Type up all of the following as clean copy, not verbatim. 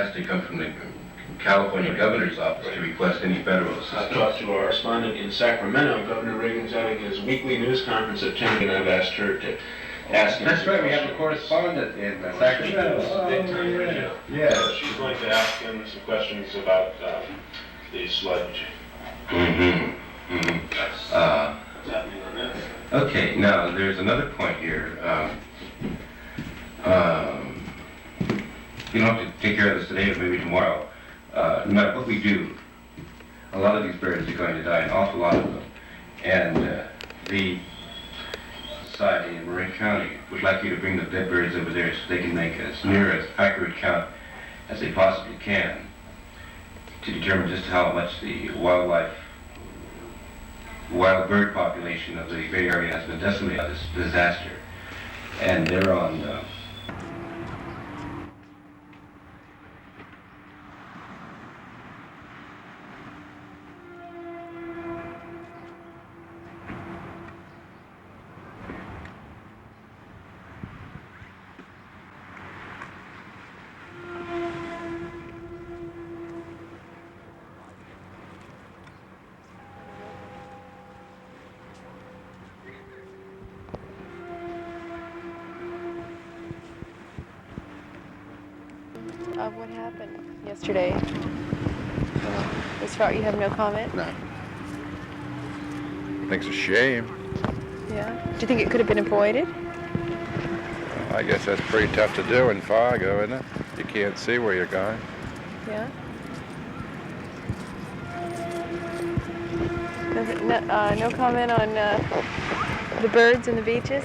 has to come from the California governor's office to request any federal assistance. I've talked to our correspondent in Sacramento. Governor Reagan's having his weekly news conference at 10, and I've asked her to ask him. That's right, we have a correspondent in Sacramento. Yeah. So she's going to ask him some questions about the sludge. That's what's happening on that. Okay, now there's another point here. You don't have to take care of this today, but maybe tomorrow. No matter what we do, a lot of these birds are going to die, an awful lot of them. And the Society in Marin County would like you to bring the dead birds over there so they can make as near as accurate count as they possibly can to determine just how much the wild bird population of the Bay Area has been decimated by this disaster. And they're on what happened yesterday? As far you have no comment? No. I think it's a shame. Yeah. Do you think it could have been avoided? I guess that's pretty tough to do in Fargo, isn't it? You can't see where you're going. Yeah. No comment on the birds and the beaches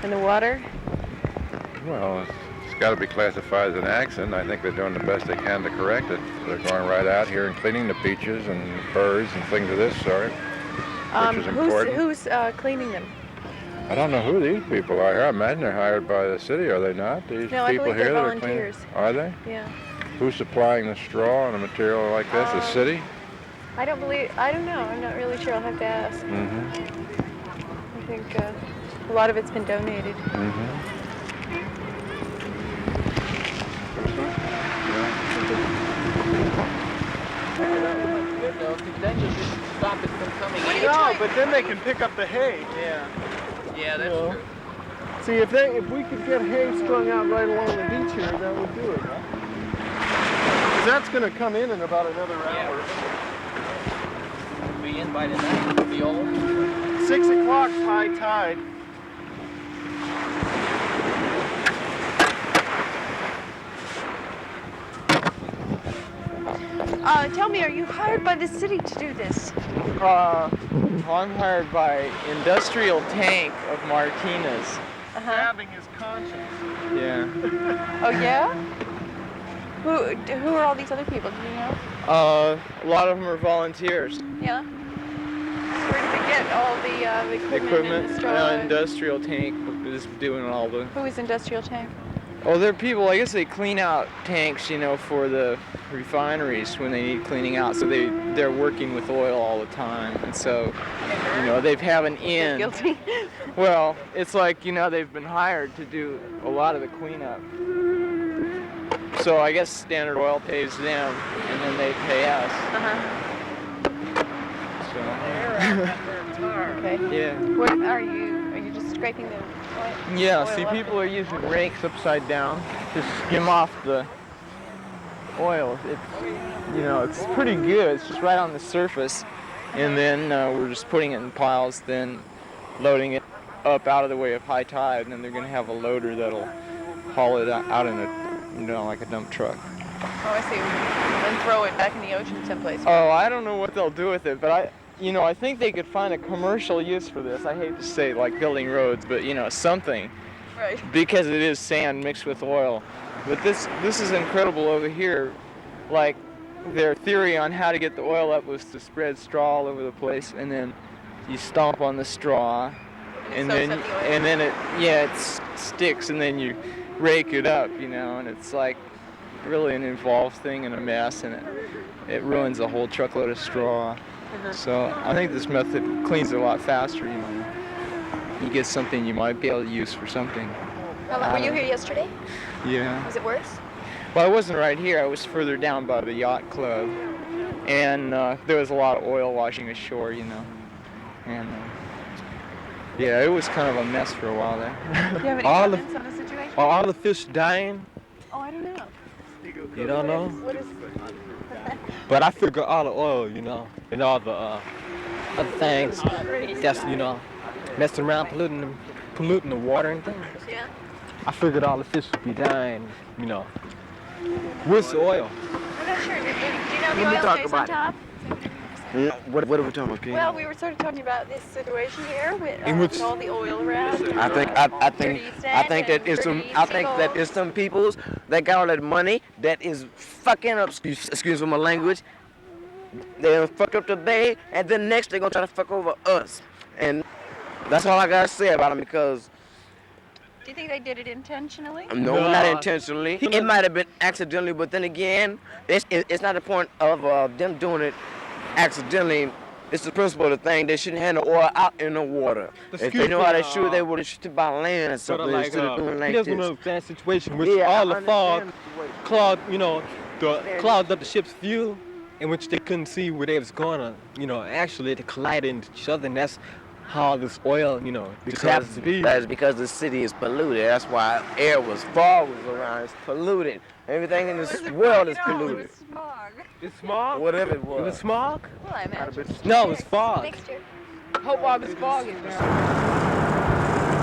and the water? Well, it's got to be classified as an accident. I think they're doing the best they can to correct it. They're going right out here and cleaning the beaches and birds and things of this sort, which is important. Who's cleaning them? I don't know who these people are here. I imagine they're hired by the city, are they not? These No, people I believe here they're that are volunteers. cleaning? Are they? Yeah. Who's supplying the straw and a material like this? The city? I don't know. I'm not really sure. I'll have to ask. Mm-hmm. I think a lot of it's been donated. Mm-hmm. Then you just stop it from coming in. No, but then they can pick up the hay. Yeah. Yeah, that's true. See, if we could get hay strung out right along the beach here, that would do it. Because that's going to come in about another hour. Be in by tonight. It'll be old. 6 o'clock's high tide. Tell me, are you hired by the city to do this? I'm hired by Industrial Tank of Martinez. Stabbing his conscience. Yeah. Oh yeah? Who are all these other people? Do you know? A lot of them are volunteers. Yeah. Where did they get all the equipment? And the straw? Industrial Tank is doing all the. Who is Industrial Tank? Oh, they're people. I guess they clean out tanks, for the refineries when they need cleaning out. So they're working with oil all the time, and so they have an in. Guilty. Well, it's like they've been hired to do a lot of the cleanup. So I guess Standard Oil pays them, and then they pay us. So. Okay. Yeah. What are you? Are you just scraping the oil? Yeah. Oil See, up? people are using rakes upside down to skim off the oil. It's pretty good. It's just right on the surface, and then we're just putting it in piles, then loading it up out of the way of high tide, and then they're going to have a loader that'll haul it out in like a dump truck. Oh, I see. And throw it back in the ocean someplace. Oh, I don't know what they'll do with it, but I think they could find a commercial use for this. I hate to say like building roads, but something. Right. Because it is sand mixed with oil. But this is incredible over here. Like their theory on how to get the oil up was to spread straw all over the place, and then you stomp on the straw, and then it sticks, and then you rake it up, and it's like really an involved thing and a mess, and it ruins a whole truckload of straw. So I think this method cleans it a lot faster. You get something you might be able to use for something. Were you here yesterday? Yeah. Was it worse? Well, I wasn't right here. I was further down by the yacht club, and there was a lot of oil washing ashore, you know. And yeah, it was kind of a mess for a while there. Do you have any All the- comments on the situation? Are all the fish dying? Oh, I don't know. You don't know? What is? But I figure all the oil, you know, and all the other things that's, you know, messing around polluting the water and things. Yeah. I figured all the fish would be dying, you know. What's the oil? I'm not sure. Do you know the Let me oil talk stays on about it. top? What are we talking about, King? Well, we were sort of talking about this situation here with In which- all the oil around. I think that it's some peoples that got all that money that is fucking up. Excuse me, my language. They fuck up today, and then next they're gonna try to fuck over us. And that's all I gotta say about them because Do you think they did it intentionally? no, not intentionally. It might have been accidentally, but then again, it's not the point of them doing it accidentally. It's the principle of the thing. They shouldn't hand the oil out in the water. If they know how to shoot, they would have shot it by land or something instead of doing like here's this. one of that situation which Yeah, all I the fog understand the situation. clogged, you know, clogged up the ship's view, in which they couldn't see where they was going to, you know, actually they collided into each other, and that's how this oil, you know, just happens to be. That's because the city is polluted. That's why fog was around. It's polluted. Everything in this world is polluted. Smog. It's smog? Whatever it It was was. smog? Well, I imagine. No, it was fog. Mixture. Hope all this fog is now.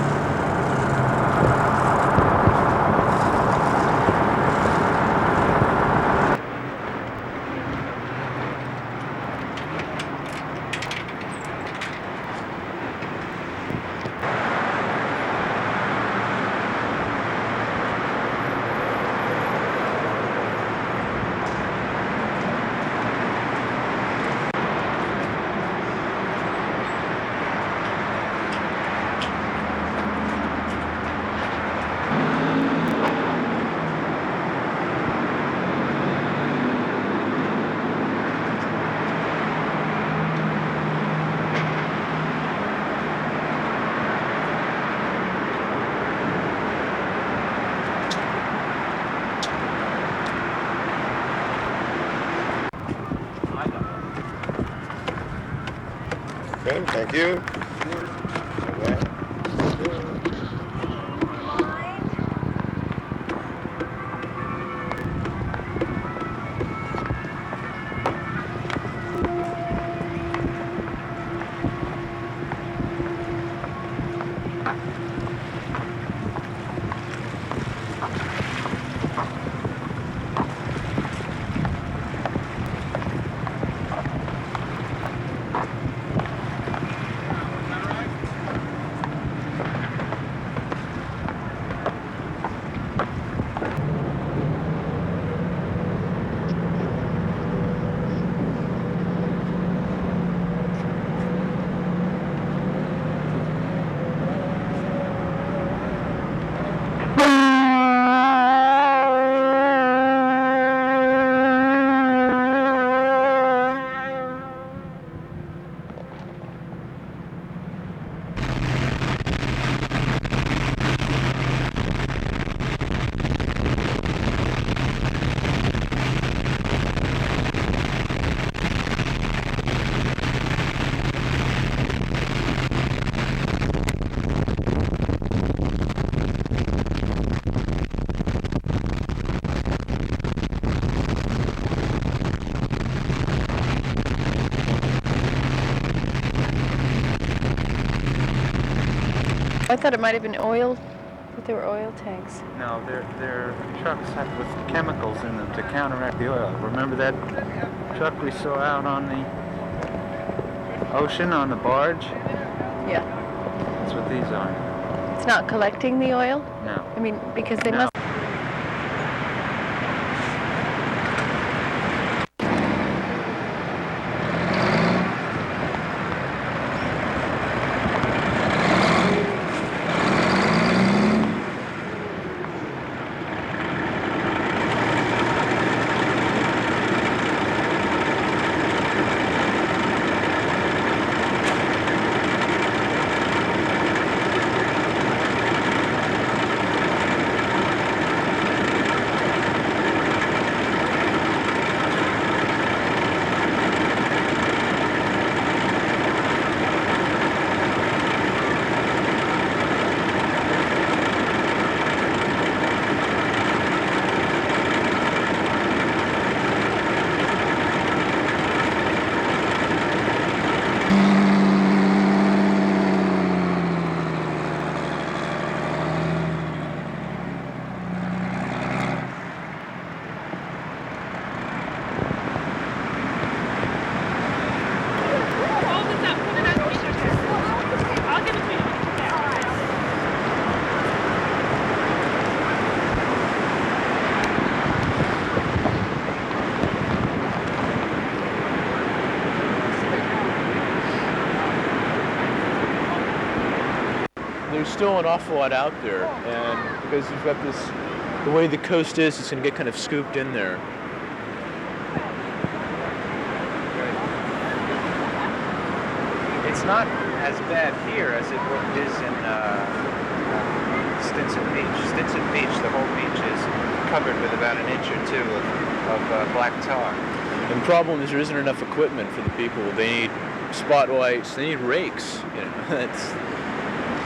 Okay, thank you. I thought it might have been oil, but they were oil tanks. No, they're trucks with chemicals in them to counteract the oil. Remember that truck we saw out on the ocean on the barge? Yeah. That's what these are. It's not collecting the oil? No. I mean, because they No. must... there's still an awful lot out there, and because you've got this, the way the coast is, it's going to get kind of scooped in there. It's not as bad here as it is in Stinson Beach. Stinson Beach, the whole beach is covered with about an inch or two of black tar. And the problem is there isn't enough equipment for the people. They need spotlights, they need rakes. You know,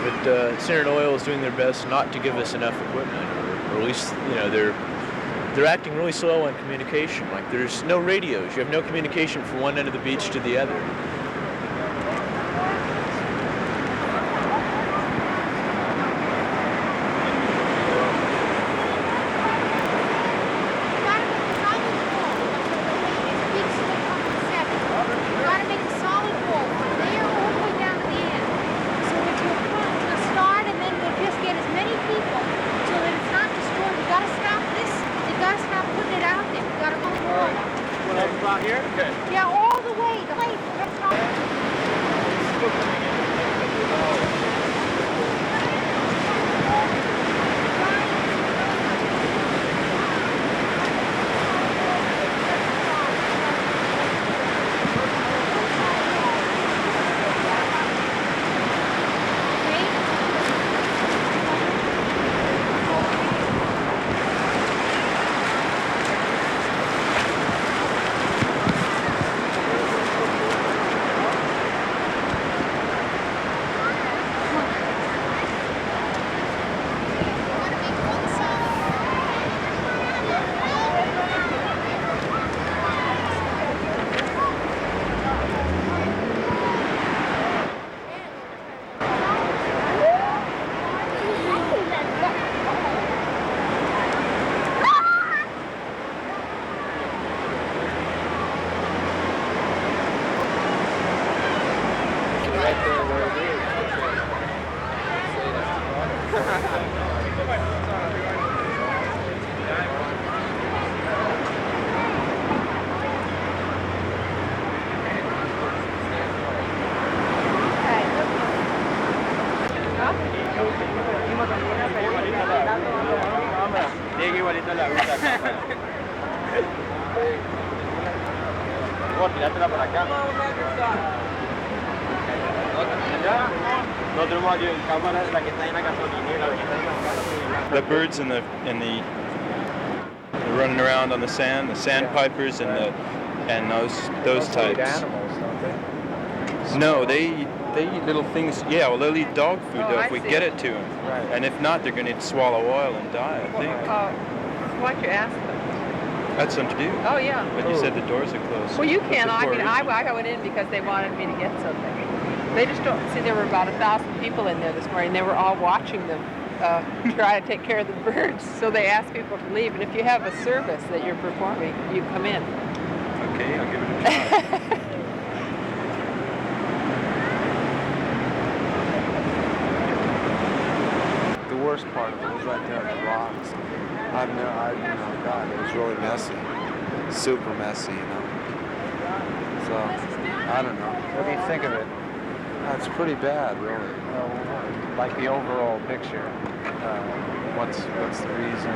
but Standard Oil is doing their best not to give us enough equipment, or at least, you know, they're acting really slow on communication. Like there's no radios. You have no communication from one end of the beach to the other. The birds and the running around on the sandpipers and those types. Animals, don't they? No, they eat little things. Yeah, well, they'll eat dog food though if we get it to them. Right. And if not, they're going to swallow oil and die, I think. Why'd you ask them? That's something to do. Oh, yeah. But you said the doors are closed. Well, you What's can. the I mean, reason? I went in because they wanted me to get something. They just don't see. There were about 1,000 people in there this morning. They were all watching them try to take care of the birds. So they asked people to leave. And if you have a service that you're performing, you come in. Okay, I'll give it a try. The worst part of it was right there on the rocks. God, it was really messy. Super messy, you know. So, I don't know. What do you think of it? It's pretty bad, really. Like the overall picture. What's the reason?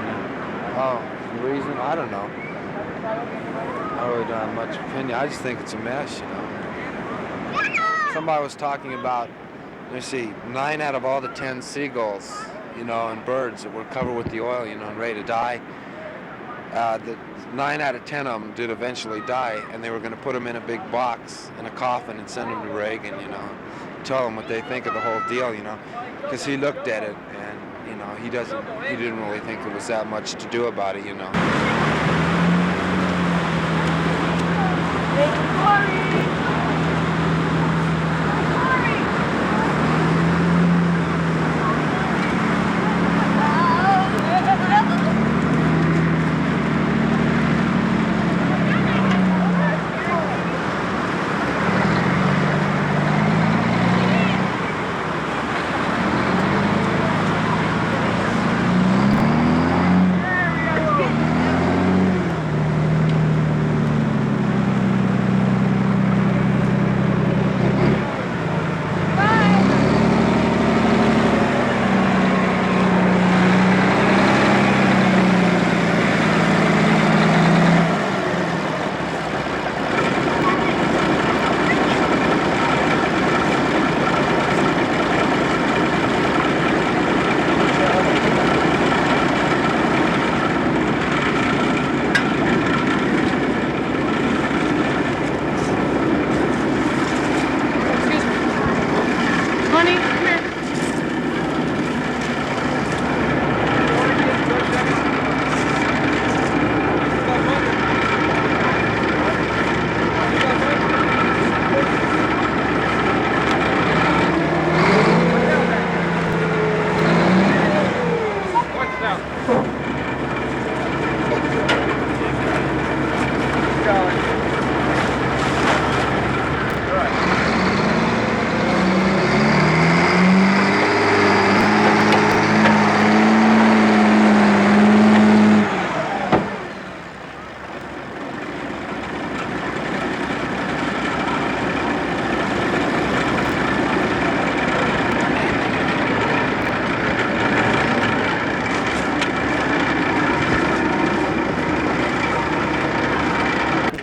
Oh, the reason? I don't know. I really don't have much opinion. I just think it's a mess, you know. Somebody was talking about, let me see, 9 out of all the 10 seagulls, you know, and birds that were covered with the oil, you know, and ready to die, the 9 out of 10 of them did eventually die, and they were going to put them in a big box, in a coffin, and send them to Reagan, you know, tell them what they think of the whole deal, you know, because he looked at it, and, you know, he didn't really think there was that much to do about it, you know.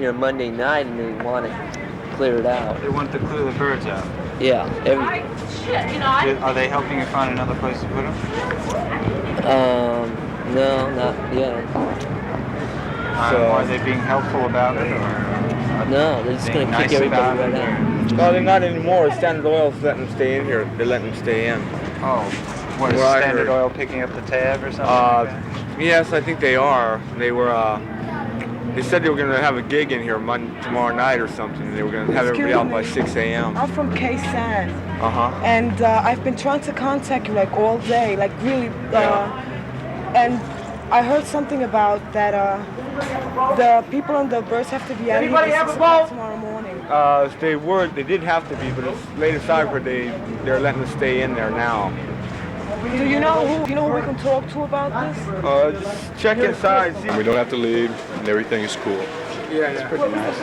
here Monday night and they want to clear it out. They want to clear the birds out. Yeah, everything. Are they helping you find another place to put them? No, not yet. Are they being helpful about it, or no, they're just going to kick everybody right out. No, they're not anymore. Standard Oil's letting them stay in here. They're letting them stay in. Oh, what is Standard Oil picking up the tab or something? Yes, I think they are. They were. They said they were going to have a gig in here tomorrow night or something. They were going to have everybody out by 6 a.m. I'm from K-San. Uh-huh. And I've been trying to contact you like all day, like really. And I heard something about that the people on the birds have to be out here by 6 o'clock tomorrow morning. They did have to be, but it's laid aside where they're letting us stay in there now. Do you know who we can talk to about this? Just check inside. See. We don't have to leave, and everything is cool. Yeah, it's pretty nice.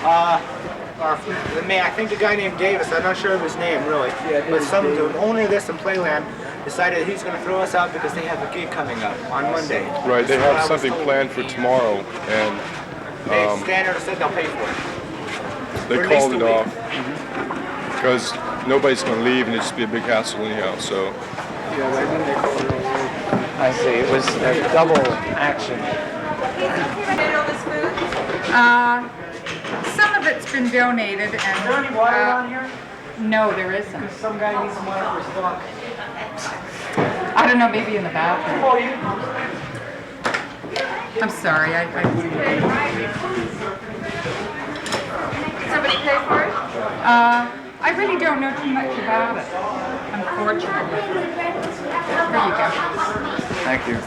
I think the guy named Davis, I'm not sure of his name really, but the owner of this in Playland decided he's going to throw us out because they have a gig coming up on Monday. Right, they have something planned for tomorrow, and Standard said they'll pay for it. they called it off because nobody's going to leave, and it'd just be a big hassle anyhow. So. I see. It was a double action. Some of it's been donated, and Is there any water around here? no, there isn't. Because some guy needs some water for his dog. I don't know, maybe in the bathroom. Oh, you? I'm sorry, Somebody pay for it? I really don't know too much about it, unfortunately. There you go. Thank you.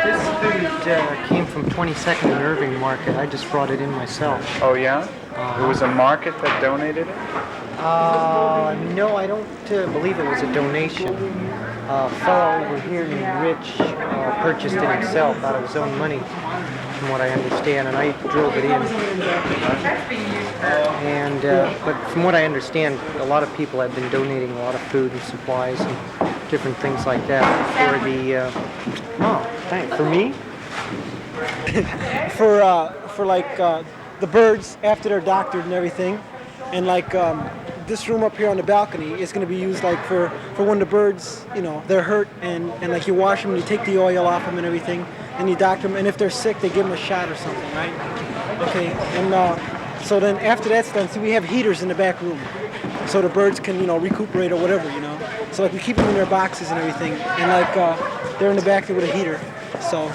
This food came from 22nd and Irving Market. I just brought it in myself. Oh, yeah? It was a market that donated it? No, I don't believe it was a donation. A fellow over here named Rich purchased it himself out of his own money, from what I understand, and I drove it in. And but from what I understand, a lot of people have been donating a lot of food and supplies and different things like that for the. Thanks. For me? for like the birds after they're doctored and everything, and like this room up here on the balcony is going to be used like for when the birds, they're hurt and like you wash them and you take the oil off them and everything, and you doctor them, and if they're sick they give them a shot or something, right? Okay, and so then after that's done, see, we have heaters in the back room, so the birds can recuperate or whatever, So like we keep them in their boxes and everything, and like they're in the back there with a heater, so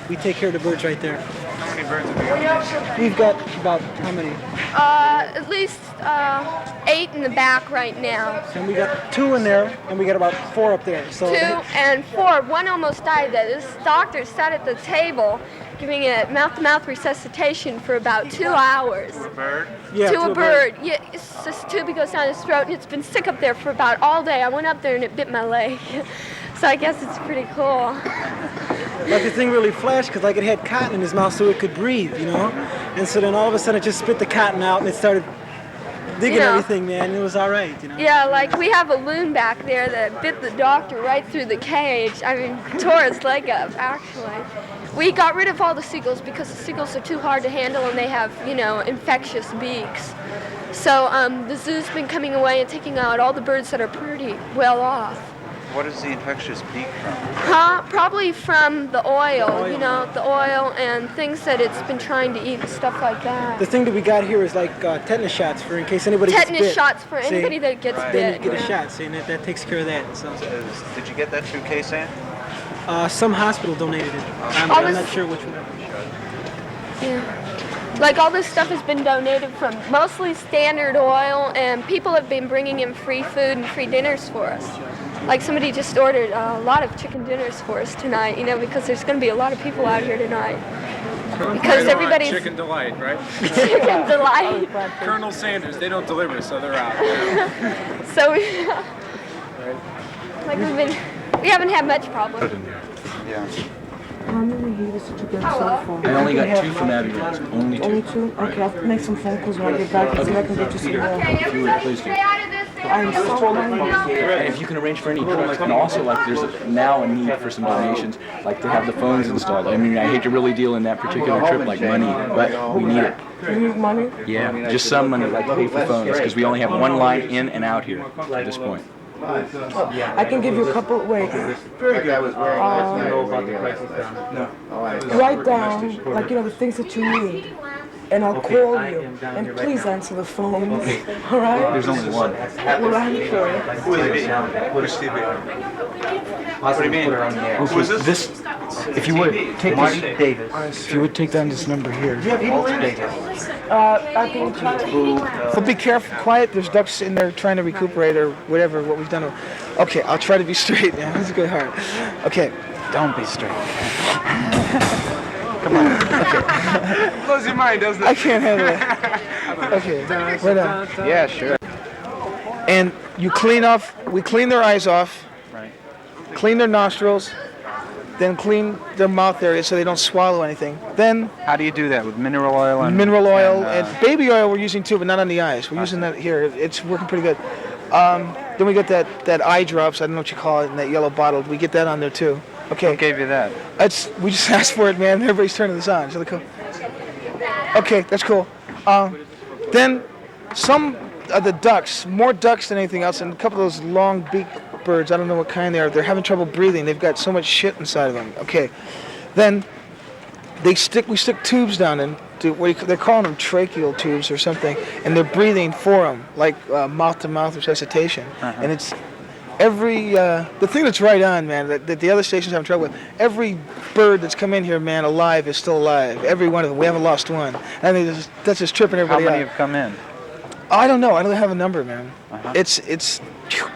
we take care of the birds right there. How many birds have you got? We've got about how many? At least 8 in the back right now. And we got 2 in there, and we got about 4 up there. So 2 and 4. One almost died. This doctor sat at the table giving it mouth-to-mouth resuscitation for about 2 hours. To a bird? Yeah, to a bird. Yeah, it's just tube goes down his throat, and it's been sick up there for about all day. I went up there and it bit my leg. So I guess it's pretty cool. Like the thing really flashed because like it had cotton in his mouth so it could breathe, And so then all of a sudden it just spit the cotton out and it started digging everything, man. It was all right, Yeah, like we have a loon back there that bit the doctor right through the cage. I mean, tore his leg up, actually. We got rid of all the seagulls because the seagulls are too hard to handle and they have, infectious beaks. So the zoo's been coming away and taking out all the birds that are pretty well off. What is the infectious beak from? Probably from the oil, the oil and things that it's been trying to eat and stuff like that. The thing that we got here is like tetanus shots for in case anybody gets bit. Tetanus shots for anybody that gets bit. Then you get a shot, see, and that takes care of that. So. Did you get that through K-San? Some hospital donated it. I'm not sure which one. Yeah. Like all this stuff has been donated from mostly Standard Oil, and people have been bringing in free food and free dinners for us. Like somebody just ordered a lot of chicken dinners for us tonight, because there's going to be a lot of people out here tonight. Because everybody's... Chicken Delight, right? Chicken Delight. Colonel Sanders, they don't deliver, so they're out. So, like we haven't had much problem. Yeah. How many heaters did you get so far? I only got 2 from Abbey Road. Only 2. Only 2? Okay, I'll make some phone calls when I get back and see if I can get you some more. Okay, everybody stay out of this I'm so hungry. And if you can arrange for any trucks, and also like there's now a need for some donations, like to have the phones installed. I mean, I hate to really deal in that particular trip like money, but we need it. You need money? Yeah, just some money like to pay for phones because we only have one line in and out here at this point. I can give you a couple. Wait. Write down, like, the things that you need, and I'll call you. And please answer the phone. All right? There's only one. Well, I'm sure. What is Stevie? What do you mean? Who is this? If you would take this, if you would take down this number here. I can try to. But be careful, quiet. There's ducks in there trying to recuperate or whatever. What we've done. Okay, I'll try to be straight. Yeah, that's a good heart. Okay, don't be straight. Come on. Okay. Blows your mind, doesn't it? I can't handle it. Okay, wait on. Yeah, sure. And you clean off. We clean their eyes off. Right. Clean their nostrils. Then clean their mouth area so they don't swallow anything. Then how do you do that with mineral oil and and baby oil we're using too, but not on the eyes. We're using that here. It's working pretty good. Then we get that eye drops. I don't know what you call it in that yellow bottle. We get that on there too. Okay. Who gave you that? We just asked for it, man. Everybody's turning this on. So cool. Okay, that's cool. Then some of the ducks, more ducks than anything else, and a couple of those long beak birds. I don't know what kind they are. They're having trouble breathing. They've got so much shit inside of them. Okay. Then we stick tubes down in. They're calling them tracheal tubes or something, and they're breathing for them, like mouth-to-mouth resuscitation. And it's the thing that's right on, man, that the other stations having trouble with. Every bird that's come in here, man, alive is still alive. Every one of them. We haven't lost one. I mean, that's just tripping everybody out. How many have come in? I don't know. I don't have a number, man. It's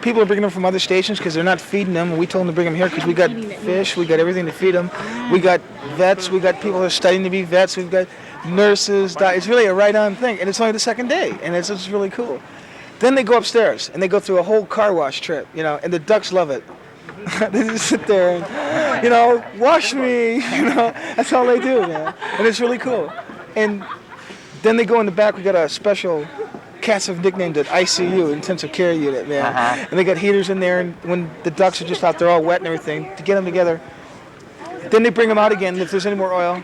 people are bringing them from other stations because they're not feeding them. And we told them to bring them here because we got fish, we got everything to feed them. We got vets, we got people who are studying to be vets. We've got nurses. It's really a right-on thing, and it's only the second day, and it's just really cool. Then they go upstairs and they go through a whole car wash trip, and the ducks love it. They just sit there and, wash me, That's all they do, man. And it's really cool. And then they go in the back. We got a special. Cats have nicknamed it ICU, intensive care unit, man. And they got heaters in there, and when the ducks are just out there all wet and everything, to get them together. Then they bring them out again if there's any more oil.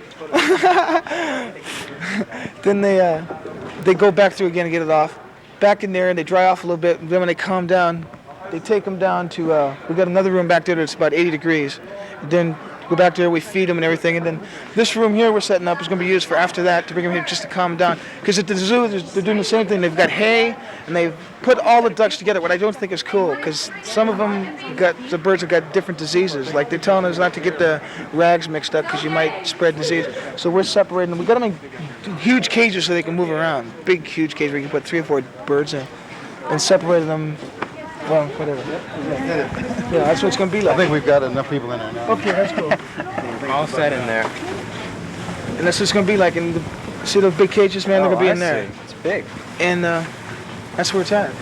Then they go back through again and get it off. Back in there, and they dry off a little bit. And then when they calm down, they take them down to, we got another room back there that's about 80 degrees. And then go back there, we feed them and everything, and then this room here we're setting up is going to be used for after that to bring them here just to calm them down. Because at the zoo, they're doing the same thing. They've got hay, and they've put all the ducks together, what I don't think is cool, because some of them the birds have got different diseases. Like they're telling us not to get the rags mixed up because you might spread disease. So we're separating them. We got them in huge cages so they can move around. Big, huge cages where you can put 3 or 4 birds in, and separating them. Well, whatever. Yeah, that's what it's going to be like. I think we've got enough people in there now. Okay, that's cool. All set in there. And that's what it's going to be like. And see those big cages, man? They're going to be in there. It's big. And that's where it's at.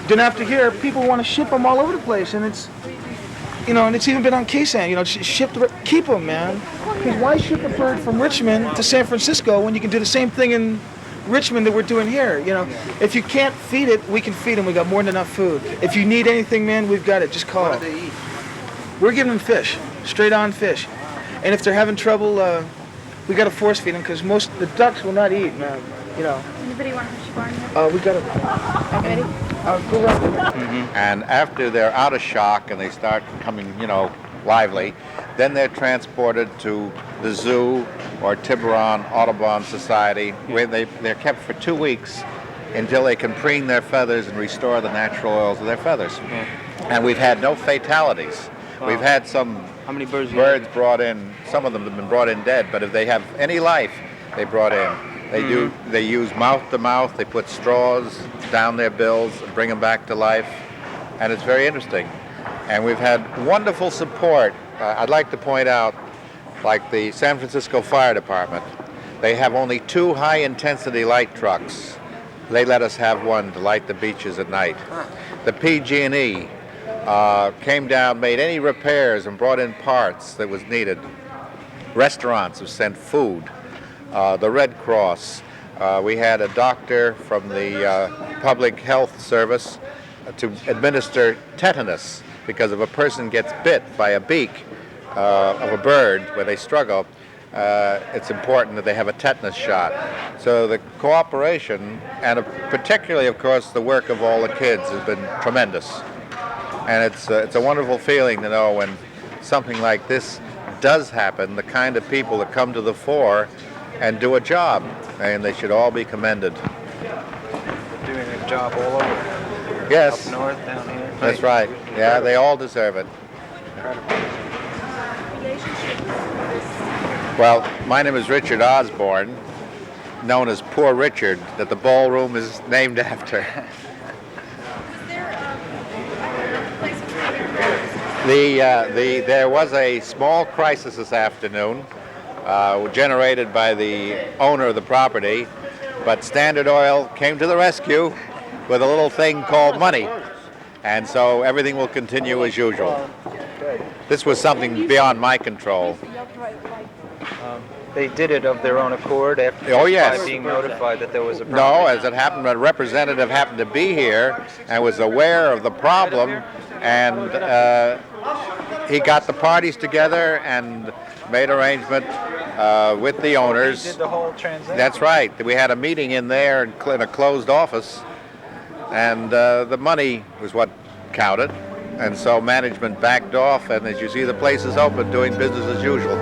Then after here, people want to ship them all over the place, and it's, and it's even been on KSAN. Keep them, man. Because why ship a bird from Richmond to San Francisco when you can do the same thing in Richmond that we're doing here? If you can't feed it, we can feed them. We got more than enough food. If you need anything, man, we've got it. Just call. What do they eat? We're giving them fish, straight on fish. And if they're having trouble, we got to force feed them because most the ducks will not eat, man. Anybody want to fish barn? We got to. I'm ready. Go right. And after they're out of shock and they start coming, lively, then they're transported to the zoo or Tiburon Audubon Society, where they're kept for 2 weeks until they can preen their feathers and restore the natural oils of their feathers. And we've had no fatalities. Wow. We've had some How many birds brought in. Some of them have been brought in dead, but if they have any life, they brought in. They use mouth to mouth. They put straws down their bills and bring them back to life, and it's very interesting. And we've had wonderful support. I'd like to point out, like the San Francisco Fire Department, they have only 2 high-intensity light trucks. They let us have one to light the beaches at night. The PG&E came down, made any repairs, and brought in parts that was needed. Restaurants have sent food. The Red Cross. We had a doctor from the Public Health Service to administer tetanus, because if a person gets bit by a beak of a bird where they struggle, it's important that they have a tetanus shot. So the cooperation, and particularly, of course, the work of all the kids has been tremendous. And it's a wonderful feeling to know when something like this does happen, the kind of people that come to the fore and do a job, and they should all be commended. They're doing a job all over. Yes. Up north, down here. That's right. Yeah, they all deserve it. Well, my name is Richard Osborne, known as Poor Richard, that the ballroom is named after. There was a small crisis this afternoon generated by the owner of the property, but Standard Oil came to the rescue with a little thing called money, and so everything will continue as usual. This was something beyond my control. They did it of their own accord after by being notified that there was a problem? No, as it happened, a representative happened to be here and was aware of the problem, and he got the parties together and made arrangement with the owners. They did the whole transaction? That's right. We had a meeting in there in a closed office, and the money was what counted. And so management backed off, and as you see, the place is open, doing business as usual.